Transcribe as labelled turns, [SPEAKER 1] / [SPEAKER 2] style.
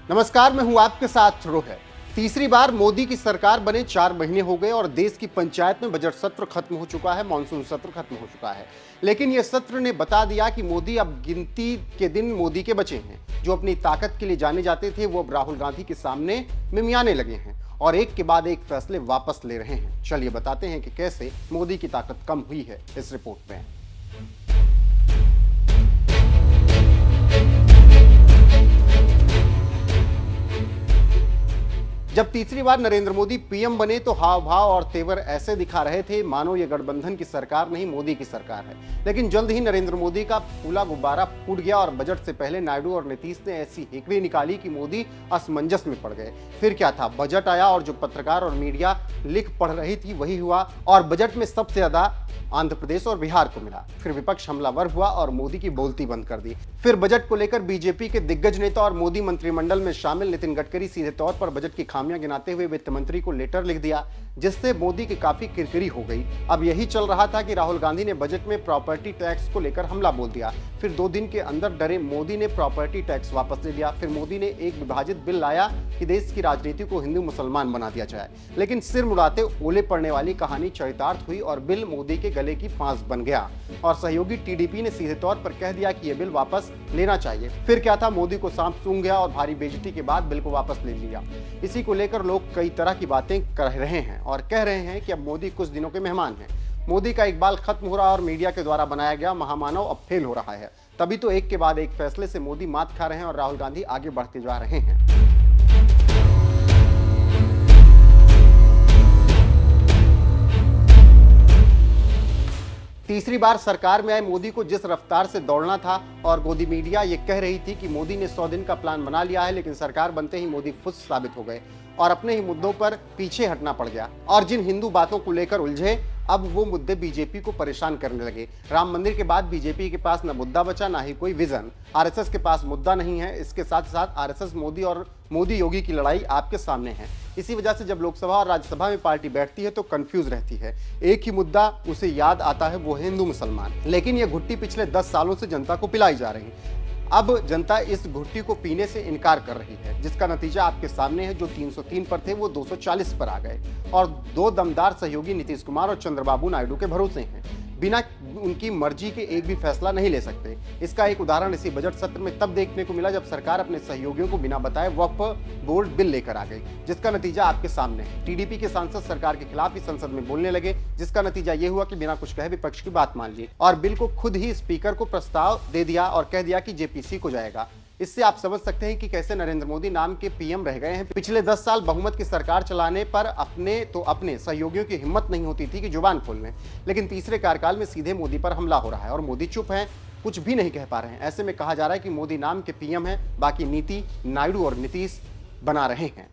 [SPEAKER 1] नमस्कार, मैं हूं आपके साथ रोहित। तीसरी बार मोदी की सरकार बने 4 महीने हो गए और देश की पंचायत में बजट सत्र खत्म हो चुका है, मानसून सत्र खत्म हो चुका है। लेकिन यह सत्र ने बता दिया कि मोदी अब गिनती के दिन मोदी के बचे हैं। जो अपनी ताकत के लिए जाने जाते थे वो अब राहुल गांधी के सामने मिमियाने लगे हैं और एक के बाद एक फैसले वापस ले रहे हैं। चलिए बताते हैं कि कैसे मोदी की ताकत कम हुई है इस रिपोर्ट में। जब तीसरी बार नरेंद्र मोदी पीएम बने तो हाव भाव और तेवर ऐसे दिखा रहे थे मानो ये गठबंधन की सरकार नहीं मोदी की सरकार है। लेकिन जल्द ही नरेंद्र मोदी का फूला गुब्बारा फूट गया और बजट से पहले नायडू और नीतीश ने ऐसी हेकड़ी निकाली कि मोदी असमंजस में पड़ गए। फिर क्या था, बजट आया और जो पत्रकार और मीडिया लिख पढ़ रही थी वही हुआ और बजट में सबसे ज्यादा आंध्र प्रदेश और बिहार को मिला। फिर विपक्ष हमलावर हुआ और मोदी की बोलती बंद कर दी। फिर बजट को लेकर बीजेपी के दिग्गज नेता और मोदी मंत्रिमंडल में शामिल नितिन गडकरी सीधे तौर पर बजट की खामियां गिनाते हुए वित्त मंत्री को लेटर लिख दिया, जिससे मोदी की काफी किरकिरी हो गई। अब यही चल रहा था कि राहुल गांधी ने बजट में प्रॉपर्टी टैक्स को लेकर हमला बोल दिया। फिर 2 दिन के अंदर डरे मोदी ने प्रॉपर्टी टैक्स वापस ले लिया। फिर मोदी ने एक विभाजित बिल लाया कि देश की राजनीति को हिंदू मुसलमान बना दिया जाए। लेकिन सिर मुड़ाते ओले पड़ने वाली कहानी चरितार्थ हुई और बिल मोदी के गले की फांस बन गया और सहयोगी टीडीपी ने सीधे तौर पर कह दिया कि यह बिल वापस लेना चाहिए। फिर क्या था, मोदी को सांप सूंघ गया और भारी बेइज्जती के बाद बिल को वापस ले लिया। इसी को लेकर लोग कई तरह की बातें कर रहे हैं और कह रहे हैं कि अब मोदी कुछ दिनों के मेहमान हैं। मोदी का इकबाल खत्म हो रहा और मीडिया के द्वारा बनाया गया महामानव अब फेल हो रहा है। तभी तो एक के बाद एक फैसले से मोदी मात खा रहे हैं और राहुल गांधी आगे बढ़ते जा रहे हैं। तीसरी बार सरकार में आए मोदी को जिस रफ्तार से दौड़ना था और गोदी मीडिया ये कह रही थी कि मोदी ने 100 दिन का प्लान बना लिया है, लेकिन सरकार बनते ही मोदी फुस साबित हो गए और अपने ही मुद्दों पर पीछे हटना पड़ गया और जिन हिंदू बातों को लेकर उलझे अब वो मुद्दे बीजेपी को परेशान करने लगे। राम मंदिर के बाद बीजेपी के पास न मुद्दा बचा ना ही कोई विजन। आरएसएस के पास मुद्दा नहीं है। इसके साथ साथ आरएसएस मोदी और मोदी योगी की लड़ाई आपके सामने है। इसी वजह से जब लोकसभा और राज्यसभा में पार्टी बैठती है तो कंफ्यूज रहती है। एक ही मुद्दा उसे याद आता है, वो है हिंदू मुसलमान। लेकिन ये घुट्टी पिछले 10 सालों से जनता को पिलाई जा रही है। अब जनता इस घुट्टी को पीने से इनकार कर रही है, जिसका नतीजा आपके सामने है। जो 303 पर थे वो 240 पर आ गए और 2 दमदार सहयोगी नीतीश कुमार और चंद्रबाबू नायडू के भरोसे हैं। बिना उनकी मर्जी के एक भी फैसला नहीं ले सकते। इसका एक उदाहरण इसी बजट सत्र में तब देखने को मिला जब सरकार अपने सहयोगियों को बिना बताए वक्फ बोर्ड बिल लेकर आ गई, जिसका नतीजा आपके सामने है। टीडीपी के सांसद सरकार के खिलाफ ही संसद में बोलने लगे, जिसका नतीजा ये हुआ कि बिना कुछ कहे विपक्ष की बात मान ली और बिल को खुद ही स्पीकर को प्रस्ताव दे दिया और कह दिया कि जेपीसी को जाएगा। इससे आप समझ सकते हैं कि कैसे नरेंद्र मोदी नाम के पीएम रह गए हैं। पिछले 10 साल बहुमत की सरकार चलाने पर अपने सहयोगियों की हिम्मत नहीं होती थी कि जुबान खोल लें, लेकिन तीसरे कार्यकाल में सीधे मोदी पर हमला हो रहा है और मोदी चुप हैं, कुछ भी नहीं कह पा रहे हैं। ऐसे में कहा जा रहा है कि मोदी नाम के पीएम है, बाकी नीति नायडू और नीतीश बना रहे हैं।